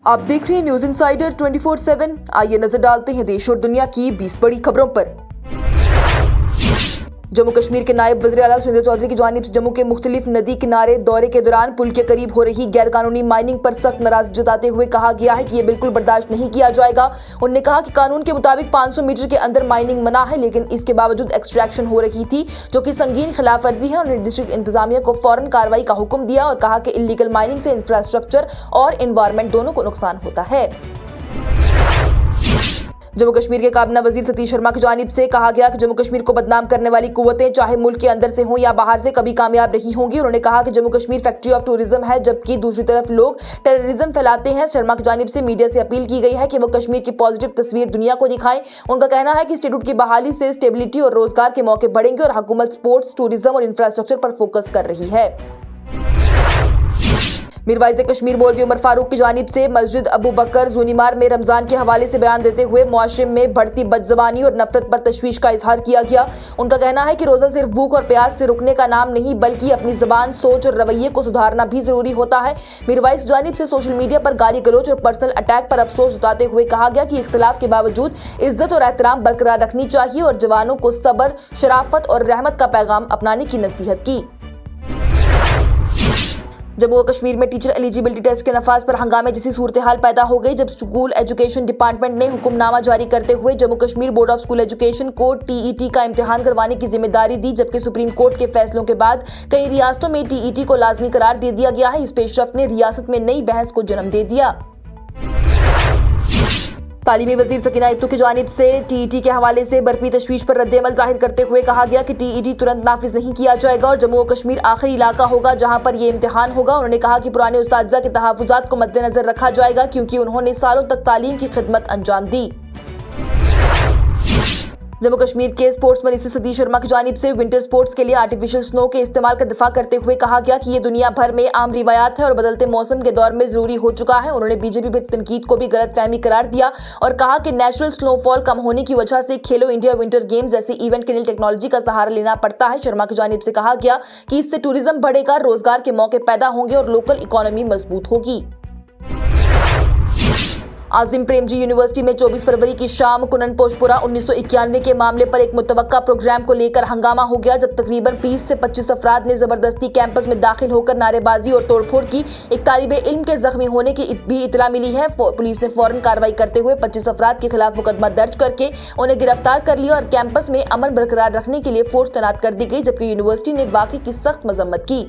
आप देख रहे हैं न्यूज इंसाइडर 24/7। आइए नजर डालते हैं देश और दुनिया की 20 बड़ी खबरों पर। जम्मू कश्मीर के नायब वज़ीर आला सुरेंद्र चौधरी की जानिब से जम्मू के मुख्तलिफ नदी किनारे दौरे के दौरान पुल के करीब हो रही गैरकानूनी माइनिंग पर सख्त नाराजगी जताते हुए कहा गया है कि ये बिल्कुल बर्दाश्त नहीं किया जाएगा। उन्होंने कहा कि कानून के मुताबिक 500 मीटर के अंदर माइनिंग मना है, लेकिन इसके बावजूद एक्सट्रैक्शन हो रही थी, जो कि संगीन खिलाफ वर्जी है। उन्होंने डिस्ट्रिक्ट इंतजामिया को फौरन कार्रवाई का हुक्म दिया और कहा कि इलीगल माइनिंग से इंफ्रास्ट्रक्चर और एनवायरमेंट दोनों को नुकसान होता है। जम्मू कश्मीर के काबीना वजीर सतीश शर्मा की जानिब से कहा गया कि जम्मू कश्मीर को बदनाम करने वाली कुव्वतें चाहे मुल्क के अंदर से हों या बाहर से कभी कामयाब नहीं होंगी। उन्होंने कहा कि Jammu Kashmir factory of tourism है, जबकि दूसरी तरफ लोग टेररिज्म फैलाते हैं। शर्मा की जानिब से मीडिया से अपील की गई है कि वो कश्मीर की पॉजिटिव तस्वीर दुनिया को दिखाएं। उनका कहना है कि इंस्टीट्यूट की बहाली से स्टेबिलिटी और रोजगार के मौके बढ़ेंगे और हुकूमत स्पोर्ट्स, टूरिज्म और इंफ्रास्ट्रक्चर पर फोकस कर रही है। मीरवाइज कश्मीर मौलवी उमर फारूक की जानिब से मस्जिद अबू बकर जूनीमार में रमजान के हवाले से बयान देते हुए मुआशरे में बढ़ती बदज़बानी और नफरत पर तशवीश का इजहार किया गया। उनका कहना है कि रोज़ा सिर्फ भूख और प्यास से रुकने का नाम नहीं, बल्कि अपनी ज़बान, सोच और रवैये को सुधारना भी जरूरी होता है। मीरवाइज की जानिब से सोशल मीडिया पर गाली गलौज और पर्सनल अटैक पर अफसोस जताते हुए कहा गया कि इख्तिलाफ के बावजूद इज्जत और एहतराम बरकरार रखनी चाहिए और जवानों को सब्र, शराफत और रहमत का पैगाम अपनाने की नसीहत की। जम्मू और कश्मीर में टीचर एलिजिबिलिटी टेस्ट के नफाज पर हंगामे जैसी सूरत हाल पैदा हो गई, जब स्कूल एजुकेशन डिपार्टमेंट ने हुक्मनामा जारी करते हुए Jammu Kashmir board of school education को टीईटी का इम्तिहान करवाने की जिम्मेदारी दी, जबकि सुप्रीम कोर्ट के फैसलों के बाद कई रियासतों में टीईटी को लाजमी करार दे दिया गया है। इस पेशरफ्त ने रियासत में नई बहस को जन्म दे दिया। तालीमी वजीर सकीना इत्तू की जानिब से टीईटी के हवाले से बरपी तशवीश पर रद्द-ए-अमल जाहिर करते हुए कहा गया कि टीईटी तुरंत नाफिज नहीं किया जाएगा और जम्मू और कश्मीर आखिरी इलाका होगा जहां पर यह इम्तिहान होगा। उन्होंने कहा कि पुराने उस्तादिज़ा के तहफ़्फ़ुज़ात को मद्देनजर रखा जाएगा, क्योंकि उन्होंने सालों तक तालीम की खिदमत अंजाम दी। जम्मू कश्मीर के स्पोर्ट्स मिनिस्टर सतीश शर्मा की जानिब से विंटर स्पोर्ट्स के लिए आर्टिफिशियल स्नो के इस्तेमाल का दिफा करते हुए कहा गया कि ये दुनिया भर में आम रिवायात है और बदलते मौसम के दौर में जरूरी हो चुका है। उन्होंने बीजेपी पर तनकीद को भी गलतफहमी करार दिया और कहा कि नेचुरल स्नोफॉल कम होने की वजह से खेलो इंडिया विंटर गेम्स जैसे इवेंट के लिए टेक्नोलॉजी का सहारा लेना पड़ता है। शर्मा की जानिब से कहा गया कि इससे टूरिज्म बढ़ेगा, रोजगार के मौके पैदा होंगे और लोकल इकोनॉमी मजबूत होगी। आजिम प्रेमजी यूनिवर्सिटी में 24 फरवरी की शाम कुनन पोशपुरा 1991 के मामले पर एक मुतवक्का प्रोग्राम को लेकर हंगामा हो गया, जब तकरीबन 20 से 25 अफराद ने जबरदस्ती कैंपस में दाखिल होकर नारेबाजी और तोड़फोड़ की। एक तालिबे इल्म के जख्मी होने की भी इतला मिली है। पुलिस ने फौरन कार्रवाई करते हुए 25 अफराद के खिलाफ मुकदमा दर्ज करके उन्हें गिरफ्तार कर लिया और कैंपस में अमन बरकरार रखने के लिए फोर्स तैनात कर दी गई, जबकि यूनिवर्सिटी ने वाकई की सख्त मजम्मत की।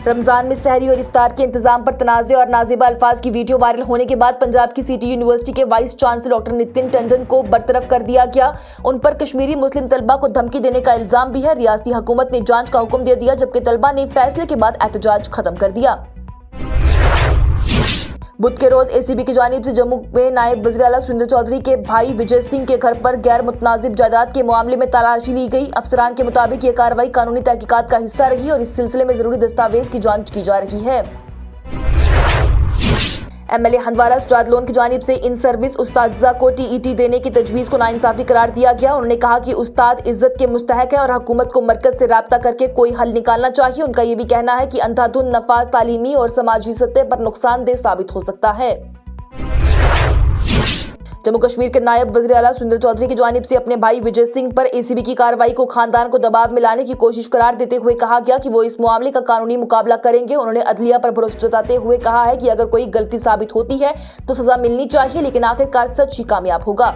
रमजान में सहरी और इफ्तार के इंतजाम पर तनाज़े और नाज़ेबा अल्फाज की वीडियो वायरल होने के बाद पंजाब की सिटी यूनिवर्सिटी के vice chancellor doctor Nitin Tandon को बरतरफ कर दिया गया। उन पर कश्मीरी मुस्लिम तलबा को धमकी देने का इल्जाम भी है। रियासती हुकूमत ने जांच का हुक्म दे दिया, जबकि तलबा ने फैसले के बाद एहतजाज खत्म कर दिया। बुध के रोज एसीबी की जानिब से जम्मू में नायब वज़ीर आला सुरेंद्र चौधरी के भाई विजय सिंह के घर पर गैर मुतनाजिब जायदाद के मामले में तलाशी ली गई। अफसरान के मुताबिक ये कार्रवाई कानूनी तहकीकात का हिस्सा रही और इस सिलसिले में जरूरी दस्तावेज की जांच की जा रही है। एमएलए हंदवारा सजाद लोन की जानिब से इन सर्विस उस्तादिज़ा को टीईटी देने की तजवीज़ को नाइंसाफी करार दिया गया। उन्होंने कहा कि उस्ताद इज्जत के मुस्तहक है और हुकूमत को मरकज से राब्ता करके कोई हल निकालना चाहिए। उनका ये भी कहना है कि अंधाधुंध नफाज तालीमी और समाजी सतह पर नुकसानदेह साबित हो सकता है। जम्मू कश्मीर के नायब वज़ीर आला सुरेंद्र चौधरी की जानिब से अपने भाई विजय सिंह पर एसीबी की कार्रवाई को खानदान को दबाव में लाने की कोशिश करार देते हुए कहा गया कि वो इस मामले का कानूनी मुकाबला करेंगे। उन्होंने अदलिया पर भरोसा जताते हुए कहा है कि अगर कोई गलती साबित होती है तो सजा मिलनी चाहिए, लेकिन आखिरकार सच ही कामयाब होगा।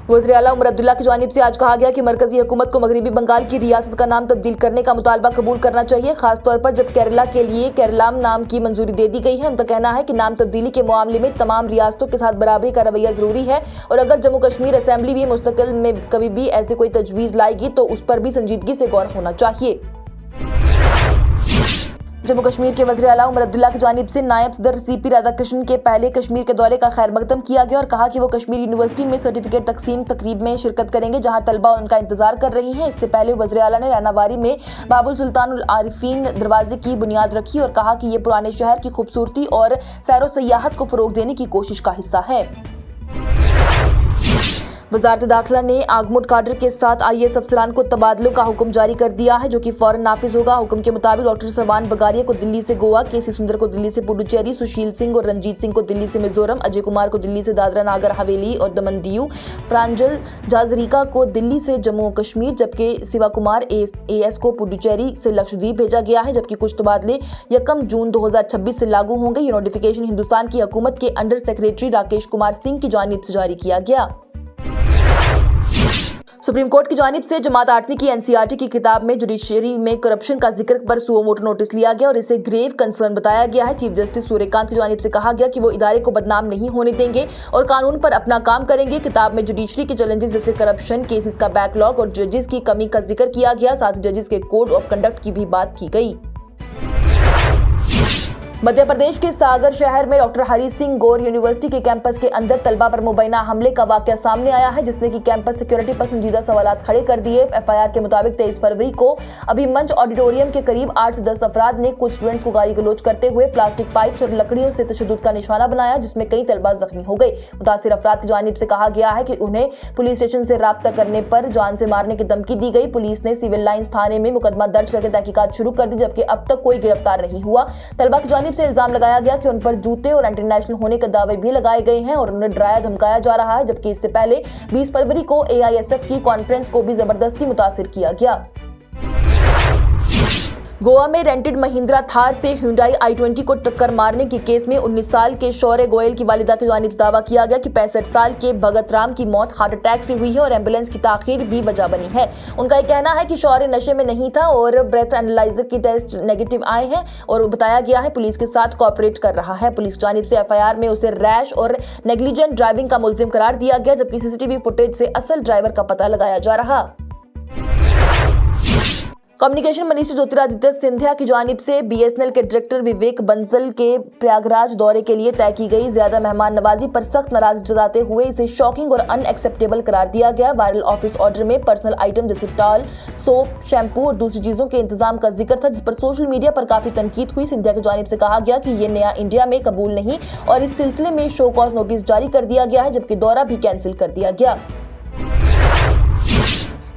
वज़ीर आला उमर अब्दुल्ला की जानिब से आज कहा गया कि मरकजी हुकूमत को मगरबी बंगाल की रियासत का नाम तब्दील करने का मुतालबा कबूल करना चाहिए, खासतौर पर जब केरला के लिए केरलाम नाम की मंजूरी दे दी गई है। उनका कहना है कि नाम तब्दीली के मामले में तमाम रियासतों के साथ बराबरी का रवैया जरूरी है और अगर जम्मू कश्मीर असेंबली भी मुस्तकिल में कभी भी ऐसी कोई तजवीज़ लाएगी तो उस पर भी संजीदगी से गौर होना चाहिए। जम्मू कश्मीर के वज़ीर आला उमर अब्दुल्ला की जानिब से नायब सदर सीपी राधाकृष्णन के पहले कश्मीर के दौरे का खैर मकदम किया गया और कहा कि वो कश्मीर यूनिवर्सिटी में सर्टिफिकेट तकसीम तकरीब में शिरकत करेंगे, जहां तलबा उनका इंतजार कर रही हैं। इससे पहले वज़ीर आला ने रैनावारी में बाबुल सुल्तानुल आरिफीन दरवाजे की बुनियाद रखी और कहा कि ये पुराने शहर की खूबसूरती और सैरो सयाहत को फरोग देने की कोशिश का हिस्सा है। वजारत दाखिला ने आगमुड काडर के साथ IAS अफसरान को तबादलों का हुक्म जारी कर दिया है, जो कि फौरन नाफिज होगा। हुक्म के मुताबिक डॉक्टर सवान बगारिया को दिल्ली से गोवा, KC सुंदर को दिल्ली से पुडुचेरी, सुशील सिंह और रंजीत सिंह को दिल्ली से मिजोरम, अजय कुमार को दिल्ली से दादरा नागर हवेली और दमन दीव, प्रांजल जाजरीका को दिल्ली से जम्मू और कश्मीर, जबकि शिवा कुमार AS को पुडुचेरी से लक्षद्वीप भेजा गया है। जबकि कुछ तबादले 1 जून 2026 से लागू होंगे। ये नोटिफिकेशन हिंदुस्तान की हुकूमत के अंडर सेक्रेटरी राकेश कुमार सिंह की जानिब से जारी किया गया। सुप्रीम कोर्ट की जानिब से जमात 8वीं की NCERT की किताब में जुडिशरी में करप्शन का जिक्र पर सुओ मोटो नोटिस लिया गया और इसे ग्रेव कंसर्न बताया गया है। चीफ जस्टिस सूर्यकांत की जानिब से कहा गया कि वो इदारे को बदनाम नहीं होने देंगे और कानून पर अपना काम करेंगे। किताब में जुडिशरी के चैलेंजेस जैसे करप्शन, केसेस का बैकलॉग और जजेस की कमी का जिक्र किया गया। साथ ही जजेस के कोड ऑफ कंडक्ट की भी बात की गई। मध्य प्रदेश के सागर शहर में डॉक्टर हरी सिंह गौर यूनिवर्सिटी के कैंपस के अंदर तलबा पर मुबैना हमले का वाकया सामने आया है, जिसने कि कैंपस सिक्योरिटी पर संजीदा सवालात खड़े कर दिए। FIR के मुताबिक 23 फरवरी को अभिमंच ऑडिटोरियम के करीब 8 से 10 अफराद ने कुछ स्टूडेंट्स को गाली गलौज करते हुए प्लास्टिक पाइप्स और लकड़ियों से तशद्दुद का निशाना बनाया, जिसमें कई तलबा जख्मी हो गए। मुतासिर अफराद की जानिब से कहा गया है कि उन्हें पुलिस स्टेशन से राब्ता करने पर जान से मारने की धमकी दी गई। पुलिस ने सिविल लाइंस थाने में मुकदमा दर्ज करके तहकीकात शुरू कर दी, जबकि अब तक कोई गिरफ्तार नहीं हुआ। तलबा की जानिब से इल्जाम लगाया गया कि उन पर जूते और इंटरनेशनल होने के दावे भी लगाए गए हैं और उन्हें डराया धमकाया जा रहा है। जबकि इससे पहले 20 फरवरी को AISF की कॉन्फ्रेंस को भी जबरदस्ती मुतासिर किया गया। गोवा में रेंटेड महिंद्रा थार से Hyundai i20 को टक्कर मारने के केस में 19 साल के शौर्य गोयल की वालिदा की जानिब से दावा किया गया कि 65 साल के भगत राम की मौत हार्ट अटैक से हुई है और एम्बुलेंस की ताखीर भी वजह बनी है। उनका यह कहना है कि शौर्य नशे में नहीं था और ब्रेथ एनालाइजर की टेस्ट नेगेटिव आए हैं और बताया गया है पुलिस के साथ कोऑपरेट कर रहा है। पुलिस की जानिब से FIR में उसे रैश और नेग्लिजेंट ड्राइविंग का मुल्जिम करार दिया गया, जबकि CCTV फुटेज से असल ड्राइवर का पता लगाया जा रहा। कम्युनिकेशन मिनिस्टर ज्योतिरादित्य सिंधिया की जानिब से BSNL के डायरेक्टर विवेक बंसल के प्रयागराज दौरे के लिए तय की गई ज्यादा मेहमान नवाजी पर सख्त नाराजगी जताते हुए इसे शॉकिंग और अनएक्सेप्टेबल करार दिया गया। वायरल ऑफिस ऑर्डर में पर्सनल आइटम जैसे टॉवल, सोप, शैम्पू और दूसरी चीजों के इंतजाम का जिक्र था, जिस पर सोशल मीडिया पर काफी तनकीद हुई। सिंधिया की जानिब से कहा गया कि ये नया इंडिया में कबूल नहीं और इस सिलसिले में शो कॉज नोटिस जारी कर दिया गया है, जबकि दौरा भी कैंसिल कर दिया गया।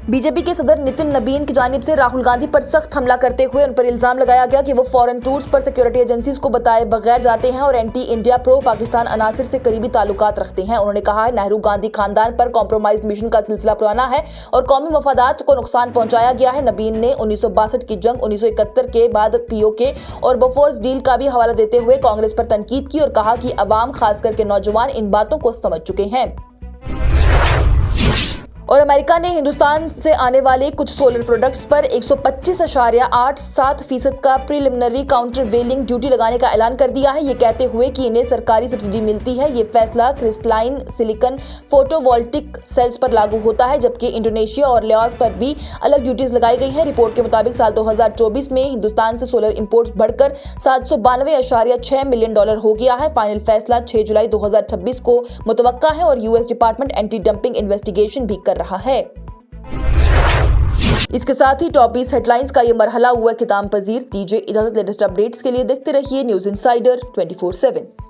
बीजेपी के सदर नितिन नबीन की जानिब से राहुल गांधी पर सख्त हमला करते हुए उन पर इल्जाम लगाया गया कि वो फॉरेन टूर्स पर सिक्योरिटी एजेंसीज को बताए बगैर जाते हैं और एंटी इंडिया प्रो पाकिस्तान अनासिर से करीबी ताल्लुकात रखते हैं। उन्होंने कहा है नेहरू गांधी खानदान पर कॉम्प्रोमाइज मिशन का सिलसिला पुराना है और कौमी मफादात को नुकसान पहुंचाया गया है। नबीन ने 1962 की जंग, 1971 के बाद POK और बोफोर्स डील का भी हवाला देते हुए कांग्रेस पर तनकीद की और कहा कि अवाम खासकर के नौजवान इन बातों को समझ चुके हैं। और अमेरिका ने हिंदुस्तान से आने वाले कुछ सोलर प्रोडक्ट्स पर 125.87% का प्रिलिमिनरी काउंटर वेलिंग ड्यूटी लगाने का ऐलान कर दिया है, ये कहते हुए कि इन्हें सरकारी सब्सिडी मिलती है। ये फैसला क्रिस्टलाइन सिलिकॉन फोटोवोल्टिक सेल्स पर लागू होता है, जबकि इंडोनेशिया और लाओस पर भी अलग ड्यूटीज लगाई गई हैं। रिपोर्ट के मुताबिक साल 2024 में हिंदुस्तान से सोलर इंपोर्ट्स बढ़कर $792.6 मिलियन हो गया है। फाइनल फैसला 6 जुलाई 2026 को मुतवक्का है और US department anti dumping investigation भी कर रहा है। इसके साथ ही टॉप 20 हेडलाइंस का ये मरहला हुआ खिताम पजीर। दीजिए इजाजत, लेटेस्ट अपडेट्स के लिए देखते रहिए न्यूज़ इनसाइडर 24/7।